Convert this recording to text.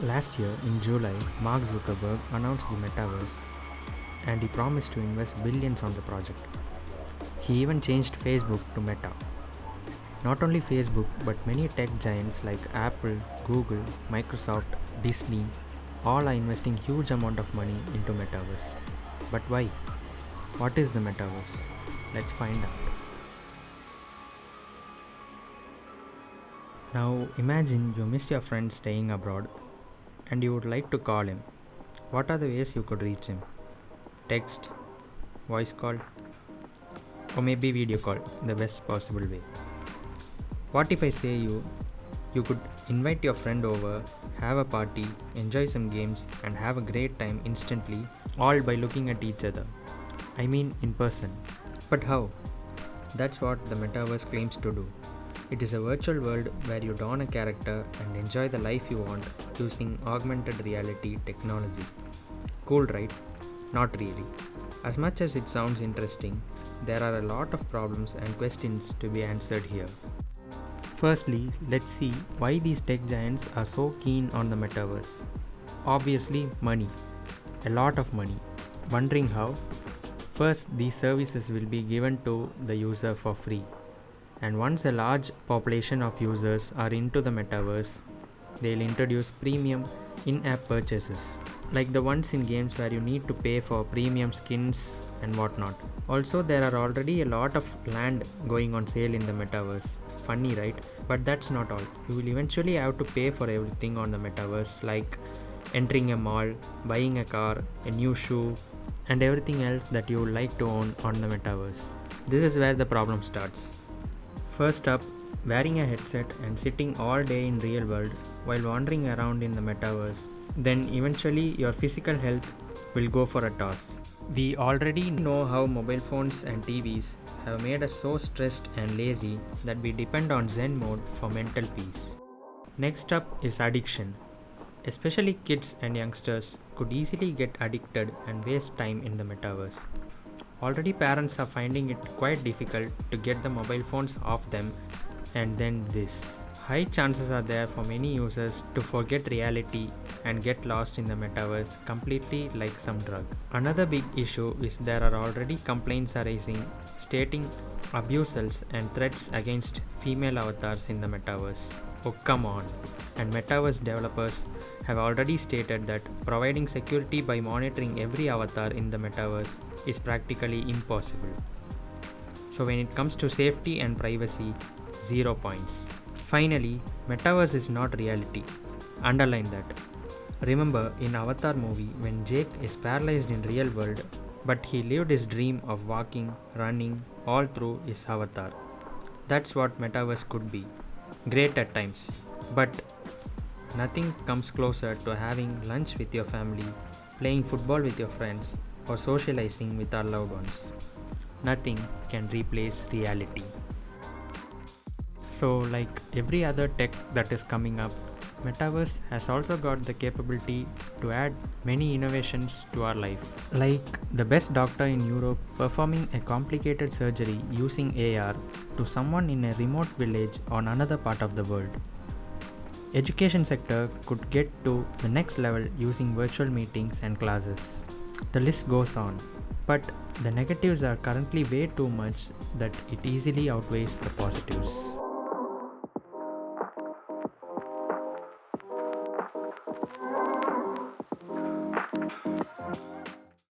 Last year, in July, Mark Zuckerberg announced the Metaverse and he promised to invest billions on the project. He even changed Facebook to Meta. Not only Facebook, but many tech giants like Apple, Google, Microsoft, Disney all are investing huge amount of money into Metaverse. But why? What is the Metaverse? Let's find out. Now imagine you miss your friend staying abroad and you would like to call him. What are the ways you could reach him? Text, voice call, or maybe video call in the best possible way. What if I say you could invite your friend over, have a party, enjoy some games, and have a great time instantly, all by looking at each other? I mean, in person. But how? That's what the metaverse claims to do. It is a virtual world where you don a character and enjoy the life you want using augmented reality technology. Cool, right? Not really. As much as it sounds interesting, there are a lot of problems and questions to be answered here. Firstly, let's see why these tech giants are so keen on the metaverse. Obviously, money. A lot of money. Wondering how? First, these services will be given to the user for free. And once a large population of users are into the metaverse, they'll introduce premium in app purchases, like the ones in games where you need to pay for premium skins and whatnot. Also, there are already a lot of land going on sale in the metaverse. Funny, right? But that's not all. You will eventually have to pay for everything on the metaverse, like entering a mall, buying a car, a new shoe, and everything else that you would like to own on the metaverse. This is where the problem starts. First up, wearing a headset and sitting all day in real world while wandering around in the metaverse, then eventually your physical health will go for a toss. We already know how mobile phones and TVs have made us so stressed and lazy that we depend on Zen mode for mental peace. Next up is addiction. Especially kids and youngsters could easily get addicted and waste time in the metaverse. Already parents are finding it quite difficult to get the mobile phones off them, and then this. High chances are there for many users to forget reality and get lost in the metaverse completely like some drug. Another big issue is there are already complaints arising stating abusals and threats against female avatars in the metaverse. Oh, come on. And metaverse developers have already stated that providing security by monitoring every avatar in the metaverse is practically impossible. So when it comes to safety and privacy, 0 points. Finally, metaverse is not reality. Underline that. Remember in Avatar movie when Jake is paralyzed in real world but he lived his dream of walking, running all through his avatar. That's what metaverse could be. Great at times, but nothing comes closer to having lunch with your family, playing football with your friends, or socializing with our loved ones. Nothing can replace reality. So, like every other tech that is coming up, Metaverse has also got the capability to add many innovations to our life. Like the best doctor in Europe performing a complicated surgery using AR to someone in a remote village on another part of the world. Education sector could get to the next level using virtual meetings and classes. The list goes on. But the negatives are currently way too much that it easily outweighs the positives.